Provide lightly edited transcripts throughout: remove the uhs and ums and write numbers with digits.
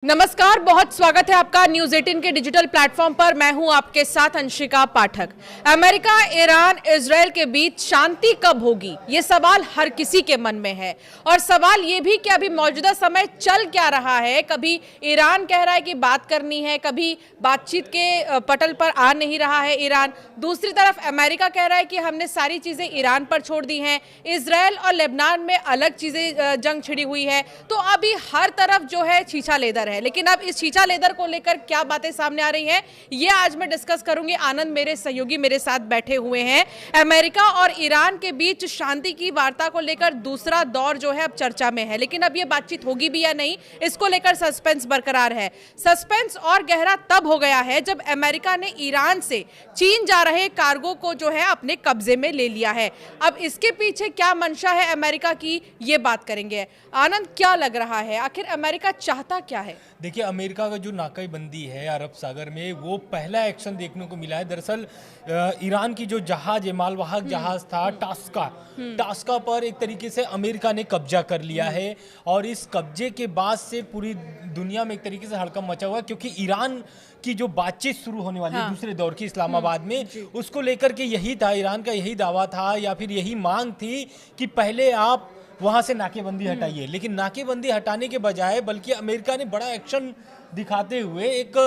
नमस्कार, बहुत स्वागत है आपका न्यूज 18 के डिजिटल प्लेटफॉर्म पर। मैं हूं आपके साथ अंशिका पाठक। अमेरिका, ईरान, इजरायल के बीच शांति कब होगी, ये सवाल हर किसी के मन में है। और सवाल ये भी कि अभी मौजूदा समय चल क्या रहा है। कभी ईरान कह रहा है कि बात करनी है, कभी बातचीत के पटल पर आ नहीं रहा है ईरान। दूसरी तरफ अमेरिका कह रहा है कि हमने सारी चीजें ईरान पर छोड़ दी हैं। इजरायल और लेबनान में अलग चीजें जंग छिड़ी हुई है। तो अभी हर तरफ जो है छीछा लेदर है। लेकिन अब इस छीछा लेदर को लेकर क्या बातें सामने आ रही हैं, ये आज मैं डिस्कस करूंगी। आनंद मेरे सहयोगी मेरे साथ बैठे हुए हैं। अमेरिका और ईरान के बीच शांति की वार्ता को लेकर दूसरा दौर जो है अब चर्चा में है। लेकिन अब ये बातचीत होगी भी या नहीं, इसको लेकर सस्पेंस बरकरार है। सस्पेंस और गहरा तब हो गया है जब अमेरिका ने ईरान से चीन जा रहे कार्गो को जो है अपने कब्जे में ले लिया है। अब इसके पीछे क्या मंशा है अमेरिका की, ये बात करेंगे। आनंद, क्या लग रहा है, आखिर अमेरिका चाहता क्या है? देखिए, अमेरिका का जो नाकाबंदी है अरब सागर में, वो पहला एक्शन देखने को मिला है। दरअसल ईरान की जो जहाज है, मालवाहक जहाज था टास्का पर एक तरीके से अमेरिका ने कब्जा कर लिया है। और इस कब्जे के बाद से पूरी दुनिया में एक तरीके से हड़कंप मचा हुआ है, क्योंकि ईरान की जो बातचीत शुरू होने वाली है दूसरे दौर की इस्लामाबाद में, उसको लेकर के यही था, ईरान का यही दावा था या फिर यही मांग थी कि पहले आप वहां से नाकेबंदी हटाइए। लेकिन नाकेबंदी हटाने के बजाय बल्कि अमेरिका ने बड़ा एक्शन दिखाते हुए एक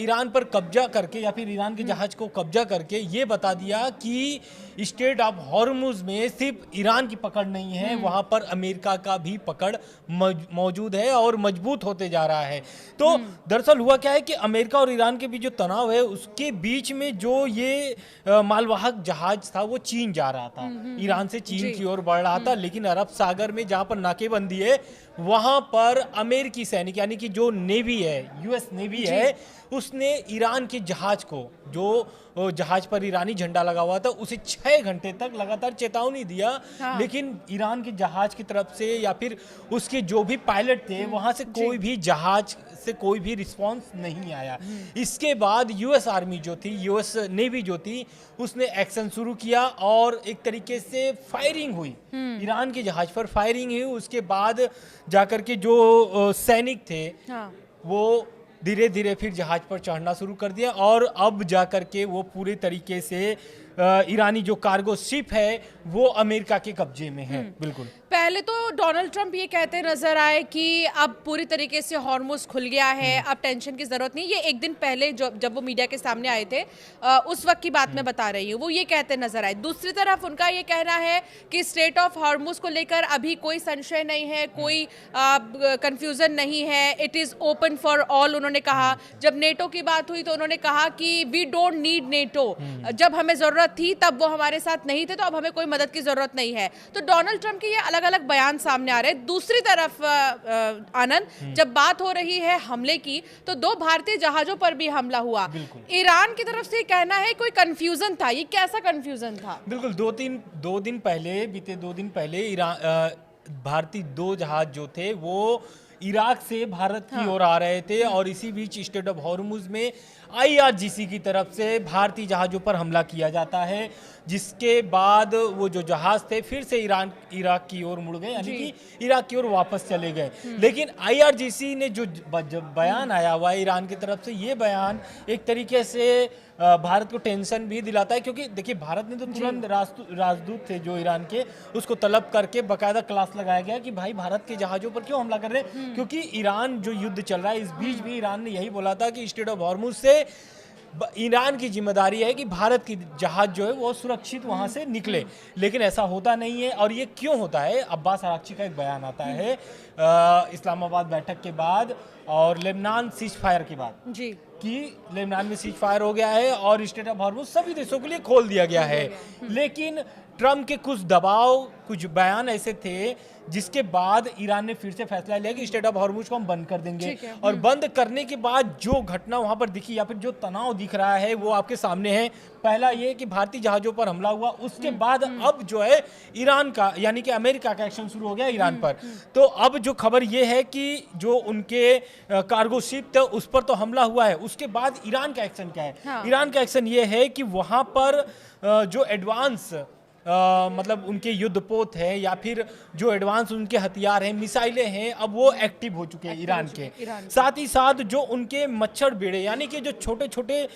ईरान पर कब्जा करके या फिर ईरान के जहाज को कब्जा करके ये बता दिया कि स्ट्रेट ऑफ हॉर्मुज में सिर्फ ईरान की पकड़ नहीं है, वहां पर अमेरिका का भी पकड़ मौजूद है और मजबूत होते जा रहा है। तो दरअसल हुआ क्या है कि अमेरिका और ईरान के बीच जो तनाव है, उसके बीच में जो ये मालवाहक जहाज था वो चीन जा रहा था, ईरान से चीन की ओर बढ़ रहा था। लेकिन अरब सागर में जहां पर नाकेबंदी है, वहां पर अमेरिकी सैनिक यानी कि जो नेवी है, यूएस नेवी है, उसने ईरान के जहाज को, जो जहाज पर ईरानी झंडा लगा हुआ था, उसे 6 घंटे तक लगातार चेतावनी दिया। लेकिन ईरान के जहाज की तरफ से या फिर उसके जो भी पायलट थे, वहां से कोई भी जहाज से कोई भी रिस्पांस नहीं आया। इसके बाद यूएस आर्मी जो थी, यूएस नेवी जो थी, उसने एक्शन शुरू किया और एक तरीके से फायरिंग हुई, ईरान के जहाज पर फायरिंग हुई। उसके बाद जाकर के जो सैनिक थे वो धीरे धीरे फिर जहाज पर चढ़ना शुरू कर दिया और अब जाकर के वो पूरे तरीके से ईरानी जो कार्गो शिप है वो अमेरिका के कब्जे में है। बिल्कुल। पहले तो डोनाल्ड ट्रंप ये कहते नजर आए कि अब पूरी तरीके से हॉर्मुज खुल गया है, अब टेंशन की जरूरत नहीं। ये एक दिन पहले जब वो मीडिया के सामने आए थे, उस वक्त की बात मैं बता रही हूँ, वो ये कहते नजर आए। दूसरी तरफ उनका ये कहना है कि स्ट्रेट ऑफ हॉर्मुज को लेकर अभी कोई संशय नहीं है, कोई कंफ्यूजन नहीं है, it is open for all. उन्होंने कहा, जब नेटो की बात हुई तो उन्होंने कहा कि वी डोंट नीड नेटो, जब हमें जरूरत थी तब वो हमारे साथ नहीं थे, तो अब हमें कोई मदद की जरूरत नहीं है। तो डोनाल्ड ट्रंप के ये अलग अलग बयान सामने आ रहे हैं। दूसरी तरफ आनंद, जब बात हो रही है हमले की, तो 2 भारतीय जहाजों पर भी हमला हुआ। ईरान की तरफ से कहना है कोई कंफ्यूजन था, ये कैसा कंफ्यूजन था? बिल्कुल, बीते 2 दिन पहले भारतीय 2 जहाज जो थे वो इराक से भारत की ओर आ रहे थे और इसी बीच स्ट्रेट ऑफ हॉर्मुज में IRGC की तरफ से भारतीय जहाजों पर हमला किया जाता है, जिसके बाद वो जो जहाज थे फिर से इराक की ओर मुड़ गए, यानी कि इराक की ओर वापस चले गए। लेकिन IRGC ने जो बयान आया हुआ है ईरान की तरफ से, ये बयान एक तरीके से भारत को टेंशन भी दिलाता है, क्योंकि देखिए भारत ने तो तुरंत राजदूत थे जो ईरान के, उसको तलब करके बाकायदा क्लास लगाया गया कि भाई भारत के जहाजों पर क्यों हमला कर रहे हैं, क्योंकि ईरान जो युद्ध चल रहा है, इस बीच भी ईरान ने यही बोला था कि स्ट्रेट ऑफ हॉर्मुज से ईरान की जिम्मेदारी है कि भारत की जहाज जो है वो सुरक्षित वहां से निकले। लेकिन ऐसा होता नहीं है। और ये क्यों होता है? अब्बास अराक्ची का एक बयान आता है इस्लामाबाद बैठक के बाद और लेबनान सीज फायर के बाद कि लेबनान में सीज फायर हो गया है और स्ट्रेट ऑफ हॉर्मुज सभी देशों के लिए खोल दिया गया है। लेकिन ट्रंप के कुछ दबाव, कुछ बयान ऐसे थे जिसके बाद ईरान ने फिर से फैसला लिया कि स्ट्रेट ऑफ हॉर्मुज को हम बंद कर देंगे। और बंद करने के बाद जो घटना वहां पर दिखी या फिर जो तनाव दिख रहा है वो आपके सामने है। पहला ये कि भारतीय जहाजों पर हमला हुआ, उसके बाद अब जो है ईरान का यानी कि अमेरिका का एक्शन शुरू हो गया ईरान पर। तो अब जो खबर ये है कि जो उनके कार्गो शिप थे उस पर तो हमला हुआ है, उसके बाद ईरान का एक्शन क्या है? ईरान का एक्शन ये है कि वहां पर जो एडवांस मतलब उनके युद्धपोत हैं या फिर जो एडवांस उनके हथियार हैं, मिसाइलें हैं, अब वो एक्टिव हो चुके हैं ईरान के। साथ ही साथ जो उनके मच्छर बेड़े यानी कि जो छोटे छोटे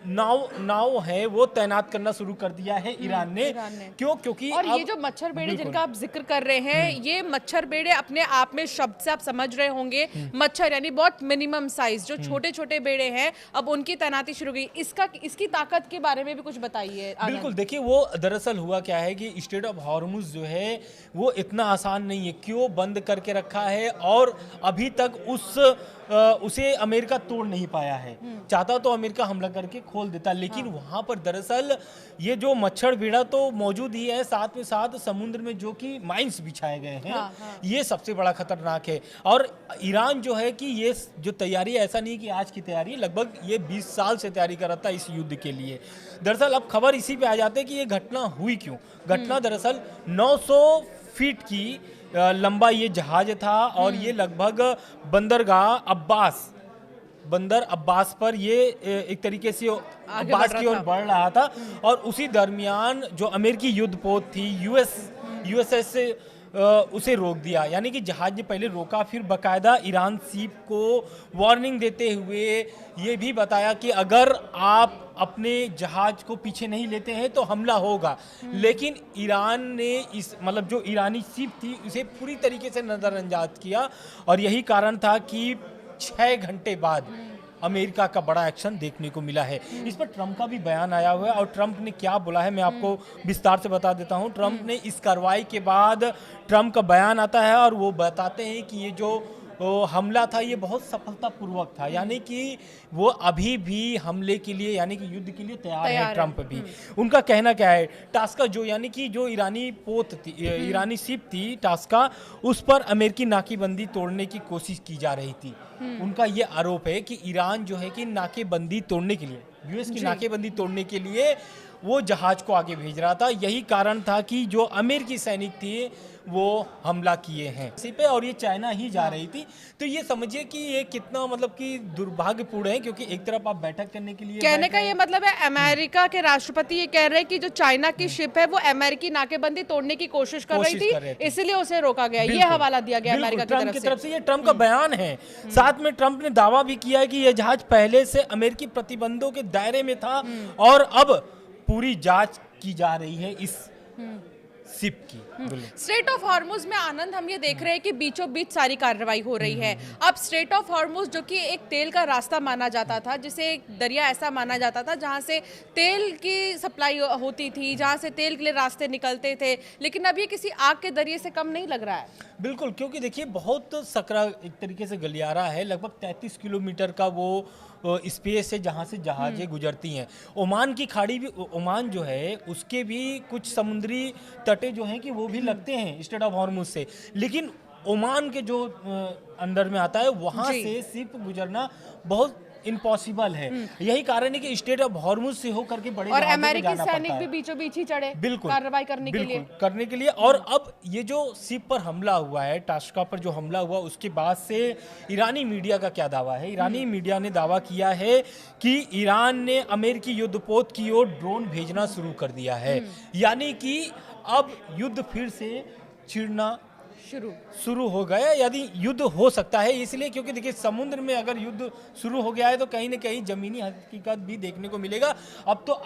नाव हैं वो तैनात करना शुरू कर दिया है ईरान ने। क्यों? क्योंकि और ये जो मच्छर बेड़े जिनका आप जिक्र कर रहे हैं, ये मच्छर बेड़े अपने आप में, शब्द से आप समझ रहे होंगे, मच्छर यानी बहुत मिनिमम साइज, जो छोटे छोटे बेड़े हैं, अब उनकी तैनाती शुरू हुई। इसकी ताकत के बारे में भी कुछ बताइए। बिल्कुल, देखिए वो दरअसल हुआ क्या है कि स्ट्रेट ऑफ हॉर्मुज जो है वो इतना आसान नहीं है। क्यों बंद करके रखा है और अभी तक उसे अमेरिका तोड़ नहीं पाया है। चाहता तो अमेरिका हमला करके खोल देता, लेकिन वहां पर दरअसल ये जो मच्छर बेड़ा तो मौजूद ही है, साथ में साथ समुद्र में जो कि माइंस बिछाए गए हैं, ये सबसे बड़ा खतरनाक है। और ईरान जो है कि ये जो तैयारी, ऐसा नहीं कि आज की तैयारी, लगभग ये 20 साल से तैयारी कर रहा था इस युद्ध के लिए। दरअसल अब खबर इसी पे आ जाते हैं कि ये घटना हुई क्यों। घटना दरअसल 900 फीट की लंबा ये जहाज था और ये लगभग बंदर अब्बास पर ये एक तरीके से अब्बास की ओर बढ़ रहा था। और उसी दरमियान जो अमेरिकी युद्धपोत थी यूएसएस से उसे रोक दिया। यानी कि जहाज ने पहले रोका, फिर बकायदा ईरान सीप को वार्निंग देते हुए ये भी बताया कि अगर आप अपने जहाज को पीछे नहीं लेते हैं तो हमला होगा। लेकिन ईरान ने मतलब जो ईरानी सीप थी उसे पूरी तरीके से नजरअंदाज किया और यही कारण था कि 6 घंटे बाद अमेरिका का बड़ा एक्शन देखने को मिला है। इस पर ट्रंप का भी बयान आया हुआ है और ट्रंप ने क्या बोला है मैं आपको विस्तार से बता देता हूं। ट्रंप ने इस कार्रवाई के बाद ट्रंप का बयान आता है और वो बताते हैं कि ये जो हमला था ये बहुत सफलतापूर्वक था, यानी कि वो अभी भी हमले के लिए यानी कि युद्ध के लिए तैयार है ट्रंप भी। उनका कहना क्या है, टास्का जो यानी कि जो ईरानी पोत थी, ईरानी शिप थी टास्का, उस पर अमेरिकी नाकेबंदी तोड़ने की कोशिश की जा रही थी। उनका ये आरोप है कि ईरान जो है कि नाकेबंदी तोड़ने के लिए, यूएस की नाकेबंदी तोड़ने के लिए वो जहाज को आगे भेज रहा था। यही कारण था कि जो अमेरिकी सैनिक थे वो हमला किए हैं इसी पे, और ये चाइना ही जा रही थी। तो ये समझिए कि ये कितना मतलब कि दुर्भाग्यपूर्ण है, क्योंकि एक तरफ आप बैठक करने के लिए कहने का ये मतलब है अमेरिका के राष्ट्रपति ये कह रहे हैं कि जो चाइना की शिप है वो अमेरिकी नाकेबंदी तोड़ने की कोशिश कर रही थी, इसलिए उसे रोका गया। ये हवाला दिया गया अमेरिका की तरफ से। ये ट्रंप का बयान है। साथ में ट्रंप ने दावा भी किया है कि यह जहाज पहले से अमेरिकी प्रतिबंधों के दायरे में था और अब पूरी जांच की जा रही है इस शिप की। स्ट्रेट ऑफ हॉर्मुज में आनंद हम ये देख रहे हैं कि बीचों बीच सारी कार्रवाई हो रही है। अब स्ट्रेट ऑफ हॉर्मुज जो कि एक तेल का रास्ता माना जाता था, जिसे एक दरिया ऐसा माना जाता था जहां से तेल की सप्लाई होती थी, जहां से तेल के लिए रास्ते निकलते थे, लेकिन अब ये किसी आग के दरिये से कम नहीं लग रहा है। बिल्कुल, क्योंकि देखिए बहुत सकरा एक तरीके से गलियारा है, लगभग 33 किलोमीटर का वो स्पेस है जहाँ से जहाजें गुजरती हैं। ओमान की खाड़ी भी, ओमान जो है उसके भी कुछ समुद्री तटे जो हैं कि वो भी लगते हैं स्ट्रेट ऑफ हॉर्मुज से, लेकिन ओमान के जो अंदर में आता है वहाँ से शिप गुजरना बहुत इम्पॉसिबल है। यही कारण है कि स्ट्रेट ऑफ हॉर्मुज से होकर के बड़े और अमेरिकी सैनिक भी बीचों बीच ही चढ़े बिल्कुल कार्रवाई करने के लिए। और अब ये जो शिप पर हमला हुआ है, टास्का पर जो हमला हुआ, उसके बाद से ईरानी मीडिया का क्या दावा है। ईरानी मीडिया ने दावा किया है कि ईरान ने अमेरिकी युद्धपोत की ओर ड्रोन भेजना शुरू कर दिया है, यानी कि अब युद्ध फिर से छिड़ना शुरू हो गया, यदि युद्ध हो सकता है। इसलिए क्योंकि देखिए समुद्र में अगर युद्ध शुरू हो गया है तो कहीं ना कहीं जमीनी हकीकत भी देखने को मिलेगा। अब तो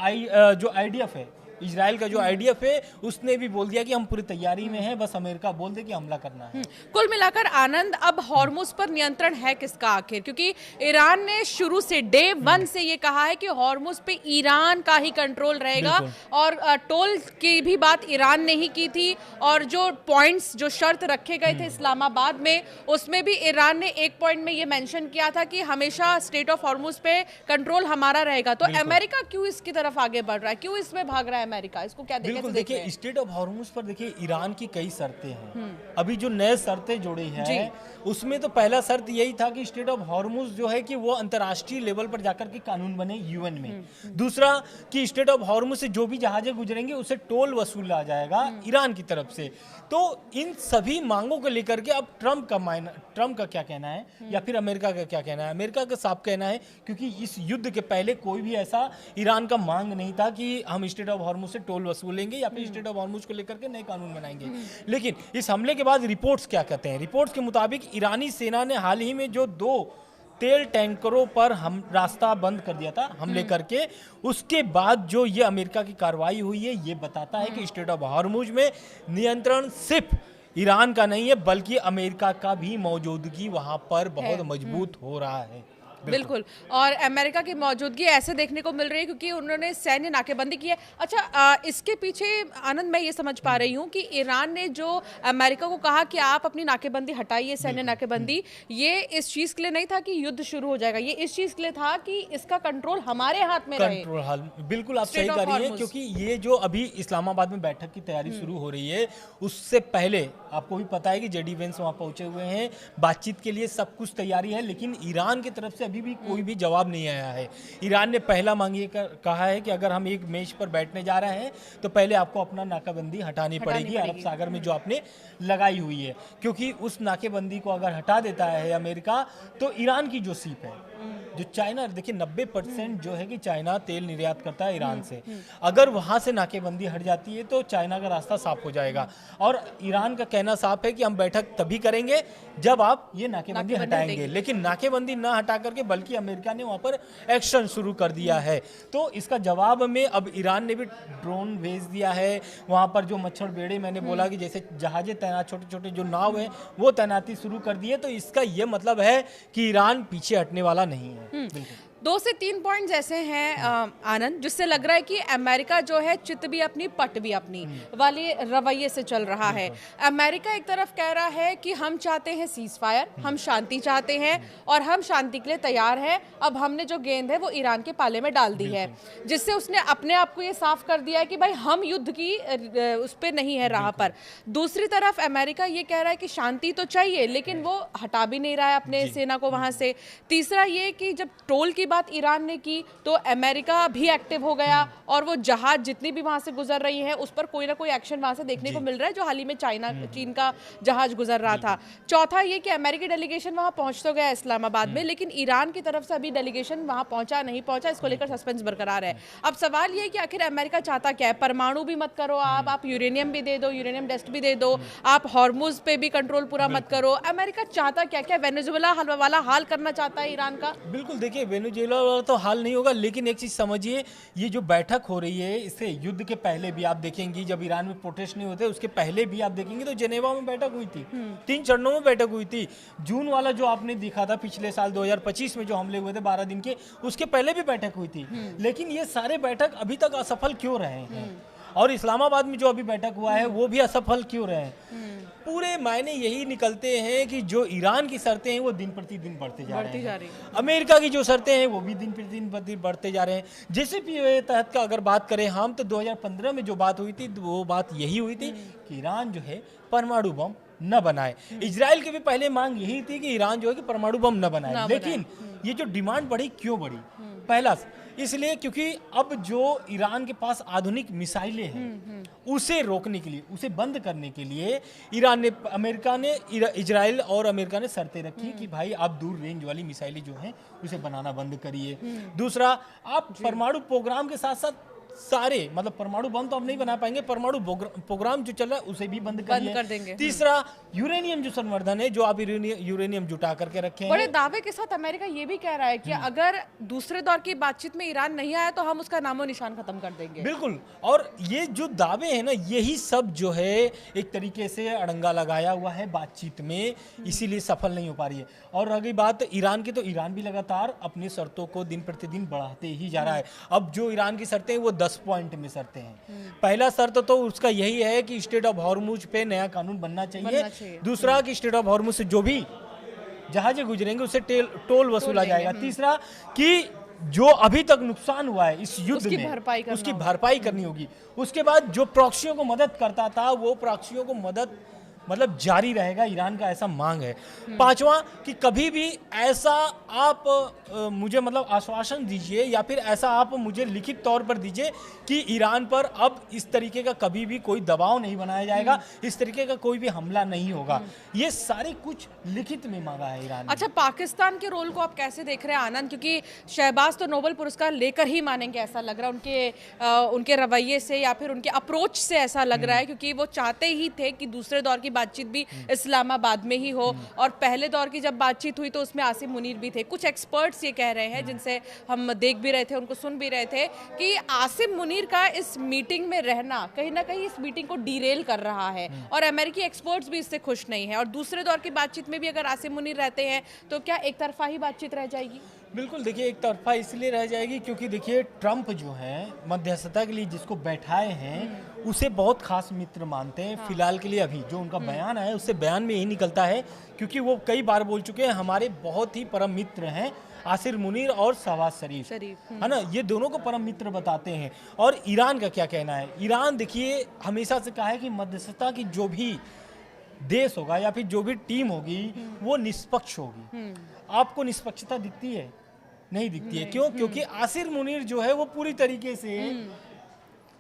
जो आईडीएफ है, इजराइल का जो आईडीएफ है, उसने भी बोल दिया कि हम पूरी तैयारी में हैं, बस अमेरिका बोल दे कि हमला करना है। कुल मिलाकर आनंद, अब हॉर्मुज पर नियंत्रण है किसका आखिर? क्योंकि ईरान ने शुरू से डे 1 से ये कहा है कि हॉर्मुज पे ईरान का ही कंट्रोल रहेगा और टोल की भी बात ईरान ने ही की थी, और जो पॉइंट्स, जो शर्त रखे गए थे इस्लामाबाद में, उसमें भी ईरान ने एक पॉइंट में ये मेंशन किया था कि हमेशा स्ट्रेट ऑफ हॉर्मुज पे कंट्रोल हमारा रहेगा। तो अमेरिका क्यों इसकी तरफ आगे बढ़ रहा है, क्यों इसमें भाग रहा है अमेरिका? इसको क्या बिल्कुल देखिए, स्ट्रेट ऑफ हॉर्मुज पर देखिए ईरान की कई शर्तें हैं। अभी जो नए शर्तें जोड़ी हैं उसमें तो पहला शर्त यही था कि स्ट्रेट ऑफ हॉर्मुज जो है कि वो अंतर्राष्ट्रीय लेवल पर जाकर के कानून बने यूएन में। दूसरा कि स्ट्रेट ऑफ हॉर्मुज से जो भी जहाजें गुजरेंगे उसे टोल वसूला जाएगा ईरान की तरफ से। तो इन सभी मांगों को लेकर के अब ट्रंप का क्या कहना है या फिर अमेरिका का क्या कहना है? अमेरिका का साफ कहना है, क्योंकि इस युद्ध के पहले कोई भी ऐसा ईरान का मांग नहीं था कि हम स्ट्रेट ऑफ हॉर्मुज हार्मुज से टोल वसूलेंगे या फिर स्ट्रेट ऑफ हार्मुज को लेकर के नए कानून बनाएंगे। लेकिन इस हमले के बाद रिपोर्ट्स क्या कहते हैं? रिपोर्ट्स के मुताबिक ईरानी सेना ने हाल ही में जो 2 तेल टैंकरों पर हम रास्ता बंद कर दिया था हमले करके, उसके बाद जो ये अमेरिका की कार्रवाई हुई है, ये बताता है कि स्ट्रेट ऑफ हार्मुज में नियंत्रण सिर्फ ईरान का नहीं है बल्कि अमेरिका का भी मौजूदगी वहां पर बहुत मजबूत हो रहा है। बिल्कुल, और अमेरिका की मौजूदगी ऐसे देखने को मिल रही है क्योंकि उन्होंने सैन्य नाकेबंदी की है। अच्छा, इसके पीछे आनंद मैं ये समझ पा रही हूँ कि ईरान ने जो अमेरिका को कहा कि आप अपनी नाकेबंदी हटाइए, सैन्य नाकेबंदी, ये इस चीज़ के लिए नहीं था कि युद्ध शुरू हो जाएगा, ये इस चीज़ के लिए था कि इसका कंट्रोल हमारे हाथ में रहे। बिल्कुल आप सही कह रही हैं, क्योंकि ये जो अभी इस्लामाबाद में बैठक की तैयारी शुरू हो रही है, उससे पहले आपको भी पता है कि जेडी वेंस वहाँ पहुंचे हुए हैं, बातचीत के लिए सब कुछ तैयारी है, लेकिन ईरान की तरफ से अभी भी कोई भी जवाब नहीं आया है। ईरान ने पहला कहा है कि अगर हम एक मेज पर बैठने जा रहे हैं तो पहले आपको अपना नाकाबंदी हटानी पड़ेगी अरब सागर में जो आपने लगाई हुई है, क्योंकि उस नाकेबंदी को अगर हटा देता है अमेरिका तो ईरान की जो सीप है, जो चाइना, देखिए 90% जो है कि चाइना तेल निर्यात करता है ईरान से, अगर वहां से नाकेबंदी हट जाती है तो चाइना का रास्ता साफ हो जाएगा। और ईरान का कहना साफ है कि हम बैठक तभी करेंगे जब आप ये नाकेबंदी हटाएंगे, लेकिन नाकेबंदी ना हटा करके बल्कि अमेरिका ने वहां पर एक्शन शुरू कर दिया है। तो इसका जवाब में अब ईरान ने भी ड्रोन भेज दिया है वहां पर, जो मच्छर बेड़े मैंने बोला कि जैसे जहाजें तैनात, छोटे छोटे जो नाव है वो तैनाती शुरू कर दी है। तो इसका ये मतलब है कि ईरान पीछे हटने वाला नहीं है। बिल्कुल 2 से 3 पॉइंट्स ऐसे हैं आनंद, जिससे लग रहा है कि अमेरिका जो है चित भी अपनी पट भी अपनी वाली रवैये से चल रहा है। अमेरिका एक तरफ कह रहा है कि हम चाहते हैं सीज फायर, हम शांति चाहते हैं और हम शांति के लिए तैयार हैं। अब हमने जो गेंद है वो ईरान के पाले में डाल दी है, जिससे उसने अपने आप को ये साफ कर दिया है कि भाई हम युद्ध की उस पर नहीं है राह पर। दूसरी तरफ अमेरिका ये कह रहा है कि शांति तो चाहिए लेकिन वो हटा भी नहीं रहा है अपने सेना को वहां से। तीसरा ये कि जब टोल की बात ईरान ने की तो अमेरिका भी एक्टिव हो गया और वो जहाज जितनी भी वहां से गुजर रही है उस पर कोई ना कोई एक्शन वहां से देखने को मिल रहा है, जो हाल ही में चीन का जहाज गुजर रहा था। चौथा ये कि अमेरिकी डेलीगेशन वहां पहुंच तो गया इस्लामाबाद में, लेकिन ईरान की तरफ से अभी डेलीगेशन वहां पहुंचा नहीं पहुंचा, इसको लेकर सस्पेंस बरकरार है। अब सवाल ये है कि आखिर अमेरिका चाहता क्या है? परमाणु भी मत करो आप यूरेनियम भी दे दो, यूरेनियम टेस्ट भी दे दो, आप हॉर्मुज पे भी कंट्रोल पूरा मत करो। अमेरिका चाहता क्या? क्या वेनेजुएला वाला हाल करना चाहता है ईरान का? बिल्कुल, देखिए वेनेजुएला तो हाल नहीं होगा, लेकिन एक चीज समझिए, ये जो बैठक हो रही है इससे युद्ध के पहले भी आप देखेंगी, जब ईरान में प्रोटेस्ट नहीं होते उसके पहले भी आप देखेंगे तो जेनेवा में बैठक हुई थी, 3 चरणों में बैठक हुई थी। जून वाला जो आपने देखा था पिछले साल 2025 में जो हमले हुए थे 12 दिन के, उसके पहले भी बैठक हुई थी। लेकिन ये सारे बैठक अभी तक असफल क्यों रहे हैं? और इस्लामाबाद में जो अभी बैठक हुआ है वो भी असफल क्यों रहे हैं? पूरे मायने यही निकलते हैं कि जो ईरान की शर्तें हैं वो दिन प्रतिदिन बढ़ते जा रही हैं, अमेरिका की जो शर्तें हैं वो भी दिन प्रतिदिन बढ़ते जा रहे हैं। JCPOA तहत का अगर बात करें हम, तो 2015 में जो बात हुई थी वो बात यही हुई थी कि ईरान जो है परमाणु बम न बनाए। इजराइल की भी पहले मांग यही थी कि ईरान जो है कि परमाणु बम न बनाए, लेकिन ये जो डिमांड बढ़ी, क्यों बढ़ी? पहला इसलिए क्योंकि अब जो ईरान के पास आधुनिक मिसाइलें हैं उसे रोकने के लिए, उसे बंद करने के लिए अमेरिका ने इजराइल और अमेरिका ने शर्तें रखी कि भाई आप दूर रेंज वाली मिसाइलें जो हैं उसे बनाना बंद करिए। दूसरा, आप परमाणु प्रोग्राम के साथ साथ सारे, मतलब परमाणु बम तो आप नहीं बना पाएंगे, परमाणु प्रोग्राम जो चल रहा है उसे भी बंद कर देंगे। तीसरा, यूरेनियम जो संवर्धन है, जो आप यूरेनियम जुटा करके रखे हैं। बड़े दावे के साथ अमेरिका ये भी कह रहा है कि अगर दूसरे दौर की बातचीत में ईरान नहीं आया तो हम उसका नामो निशान खत्म कर देंगे। बिल्कुल, और ये जो दावे हैं ना, यही सब जो है एक तरीके से अड़ंगा लगाया हुआ है बातचीत में, इसीलिए सफल नहीं हो पा रही है। और रही बात ईरान की, तो ईरान भी लगातार अपनी शर्तों को दिन प्रतिदिन बढ़ाते ही जा रहा है। अब जो ईरान की शर्तें हैं वो 10 पॉइंट में शर्तें हैं। पहला शर्त तो उसका यही है कि स्ट्रेट ऑफ हॉर्मुज पे नया कानून बनना चाहिए। दूसरा कि स्ट्रेट ऑफ हॉर्मुज से जो भी जहाजें गुजरेंगे उससे टोल वसूला जाएगा। तीसरा कि जो अभी तक नुकसान हुआ है इस युद्ध में उसकी भरपाई करनी होगी। उसके बाद जो प्रॉक्सियों को मदद करता था वो प्रॉक्सियों को मदद मतलब जारी रहेगा, ईरान का ऐसा मांग है। पांचवा कि कभी भी ऐसा आप मुझे मतलब आश्वासन दीजिए या फिर ऐसा आप मुझे लिखित तौर पर दीजिए कि ईरान पर अब इस तरीके का कभी भी कोई दबाव नहीं बनाया जाएगा, इस तरीके का कोई भी हमला नहीं होगा। ये सारे कुछ लिखित में मांगा है ईरान ने। अच्छा, पाकिस्तान के रोल को आप कैसे देख रहे हैं आनंद? क्योंकि शहबाज तो नोबेल पुरस्कार लेकर ही मानेंगे ऐसा लग रहा है, उनके रवैये से या फिर उनके अप्रोच से ऐसा लग रहा है, क्योंकि वो चाहते ही थे कि दूसरे दौर की बातचीत भी इस्लामाबाद में ही हो, और पहले दौर की जब बातचीत हुई तो उसमें आसिम मुनीर भी थे। कुछ एक्सपर्ट्स ये कह रहे हैं, जिनसे हम देख भी रहे थे, उनको सुन भी रहे थे, कि आसिम मुनीर का इस मीटिंग में रहना कहीं ना कहीं इस मीटिंग को डीरेल कर रहा है, और अमेरिकी एक्सपर्ट्स भी इससे खुश नहीं है। और दूसरे दौर की बातचीत में भी अगर आसिम मुनीर रहते हैं तो क्या एक तरफा ही बातचीत रह जाएगी? बिल्कुल, देखिए एक तरफा इसलिए रह जाएगी क्योंकि देखिए ट्रंप जो है मध्यस्थता के लिए जिसको बैठाए हैं उसे बहुत खास मित्र मानते हैं। फिलहाल के लिए अभी जो उनका बयान आया उससे बयान में यही निकलता है, क्योंकि वो कई बार बोल चुके हैं हमारे बहुत ही परम मित्र हैं आसिर मुनीर और शहबाज शरीफ, है ना, ये दोनों को परम मित्र बताते हैं। और ईरान का क्या कहना है? ईरान देखिए हमेशा से कहा है कि मध्यस्थता की जो भी देश होगा या फिर जो भी टीम होगी वो निष्पक्ष होगी। आपको निष्पक्षता दिखती है? नहीं दिखती है। क्यों? क्योंकि आसिर मुनीर जो है वो पूरी तरीके से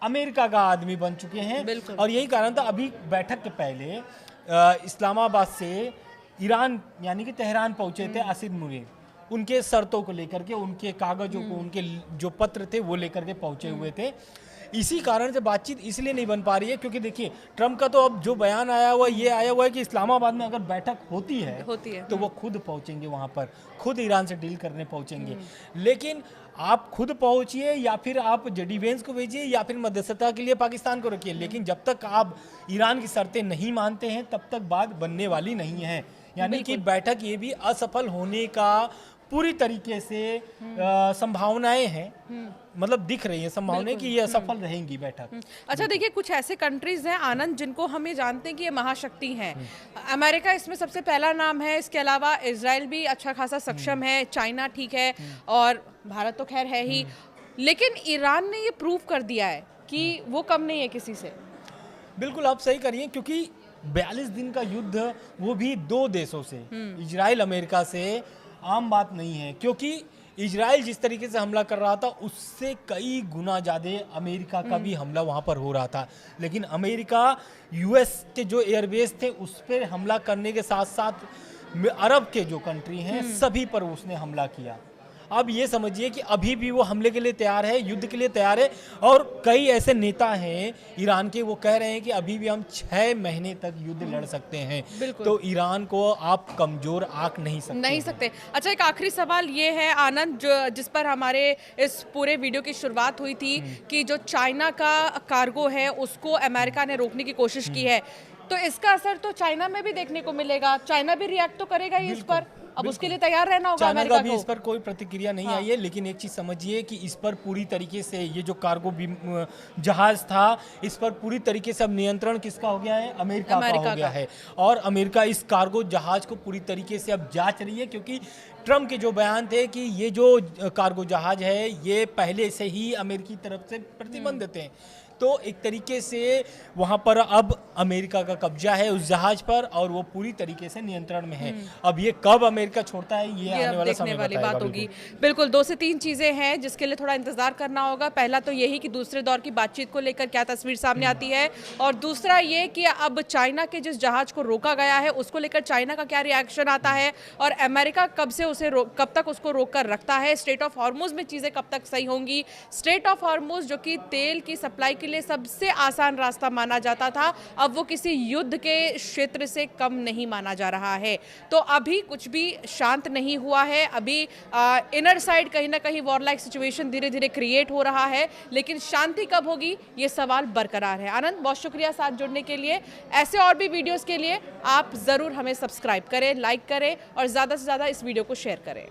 अमेरिका का आदमी बन चुके हैं, और यही कारण था अभी बैठक के पहले इस्लामाबाद से ईरान यानी कि तेहरान पहुंचे थे आसिर मुनीर, उनके शर्तों को लेकर के, उनके कागजों को, उनके जो पत्र थे वो लेकर के पहुंचे हुए थे। इसी कारण से बातचीत इसलिए नहीं बन पा रही है क्योंकि देखिए ट्रंप का तो अब जो बयान आया हुआ ये आया हुआ है कि इस्लामाबाद में अगर बैठक होती है तो वो खुद पहुंचेंगे वहां पर, खुद ईरान से डील करने पहुंचेंगे। लेकिन आप खुद पहुंचिए या फिर आप जेडी वेंस को भेजिए या फिर मध्यस्थता के लिए पाकिस्तान को रखिए, लेकिन जब तक आप ईरान की शर्तें नहीं मानते हैं तब तक बात बनने वाली नहीं है। यानी कि बैठक ये भी असफल होने का पूरी तरीके से संभावनाएं हैं, मतलब दिख रही है संभावनाएं कि ये असफल रहेंगी बैठक। अच्छा, देखिए कुछ ऐसे कंट्रीज हैं आनंद जिनको हम ये जानते हैं कि ये महाशक्ति हैं। अमेरिका इसमें सबसे पहला नाम है, इसके अलावा इजराइल भी अच्छा खासा सक्षम है, चाइना ठीक है, और भारत तो खैर है ही, लेकिन ईरान ने ये प्रूव कर दिया है कि वो कम नहीं है किसी से। बिल्कुल आप सही करिए, क्योंकि 42 दिन का युद्ध वो भी दो देशों से, इजराइल अमेरिका से, आम बात नहीं है। क्योंकि इजराइल जिस तरीके से हमला कर रहा था उससे कई गुना ज़्यादा अमेरिका का भी हमला वहाँ पर हो रहा था, लेकिन अमेरिका यूएस के जो एयरबेस थे उस पर हमला करने के साथ साथ अरब के जो कंट्री हैं सभी पर उसने हमला किया। अब ये समझिए कि अभी भी वो हमले के लिए तैयार है, युद्ध के लिए तैयार है, और कई ऐसे नेता हैं ईरान के, वो कह रहे हैं कि अभी भी हम 6 महीने तक युद्ध लड़ सकते हैं। तो ईरान को आप कमजोर आंक नहीं सकते। अच्छा, एक आखिरी सवाल ये है आनंद, जिस पर हमारे इस पूरे वीडियो की शुरुआत हुई थी कि जो चाइना का कार्गो है उसको अमेरिका ने रोकने की कोशिश की है, तो इसका असर तो चाइना में भी देखने को मिलेगा। चाइना भी रिएक्ट तो करेगा ही इस पर, अब उसके लिए तैयार रहना होगा अमेरिका को। भी इस पर कोई प्रतिक्रिया नहीं आई है, लेकिन एक चीज समझिए कि इस पर पूरी तरीके से ये जो कार्गो जहाज था इस पर पूरी तरीके से अब नियंत्रण किसका हो गया है? अमेरिका का हो गया है। और अमेरिका इस कार्गो जहाज को पूरी तरीके से अब जांच रही है, क्योंकि ट्रंप के जो बयान थे कि ये जो कार्गो जहाज है ये पहले से ही अमेरिकी तरफ से प्रतिबंधित हैं, तो एक तरीके से वहां पर अब अमेरिका का कब्जा है उस जहाज पर और वो पूरी तरीके से नियंत्रण में है। अब ये कब अमेरिका छोड़ता है ये आने वाला समय वाली बात होगी। बिल्कुल 2 से 3 चीजें हैं जिसके लिए थोड़ा इंतजार करना होगा। पहला तो यही कि दूसरे दौर की बातचीत को लेकर क्या तस्वीर सामने आती है, और दूसरा ये कि अब चाइना के जिस जहाज को रोका गया है उसको लेकर चाइना का क्या रिएक्शन आता है, और अमेरिका कब से उसे कब तक उसको रोक कर रखता है। स्ट्रेट ऑफ हॉर्मुज में चीजें कब तक सही होंगी। स्ट्रेट ऑफ हॉर्मुज जो कि तेल की सप्लाई के लिए सबसे आसान रास्ता माना जाता था, अब वो किसी युद्ध के क्षेत्र से कम नहीं माना जा रहा है। तो अभी कुछ भी शांत नहीं हुआ है, अभी इनर साइड कहीं ना कहीं वॉर लाइक सिचुएशन धीरे धीरे क्रिएट हो रहा है, लेकिन शांति कब होगी ये सवाल बरकरार है। आनंद, बहुत शुक्रिया साथ जुड़ने के लिए। ऐसे और भी वीडियोस के लिए आप जरूर हमें सब्सक्राइब करें, लाइक करें और ज्यादा से ज्यादा इस वीडियो को शेयर करें।